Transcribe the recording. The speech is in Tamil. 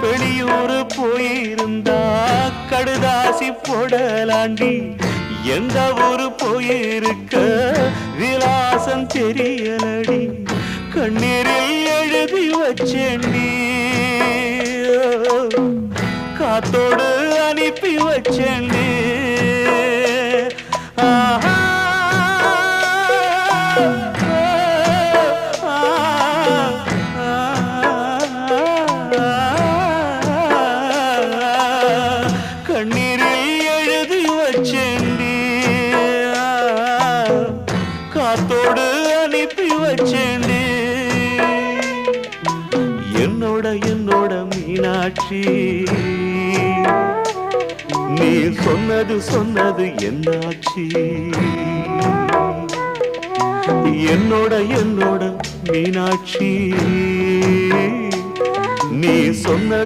வெளியூர் போயிருந்தா கடுதாசி போடலாண்டி எந்த ஊரு போயிருக்க விலாசம் தெரியலடி கண்ணீரில் எழுதி வச்சேண்டி காத்தோடு அனுப்பி வச்சேண்டி கண்ணீரில் எழுதி வச்சேண்டி காத்தோடு அனுப்பி வச்சேண்டி என்னோட என்னோட மீனாட்சி நீ சொன்னது சொன்னது என்னாச்சு என்னோட என்னோட மீனாட்சி நீ சொன்ன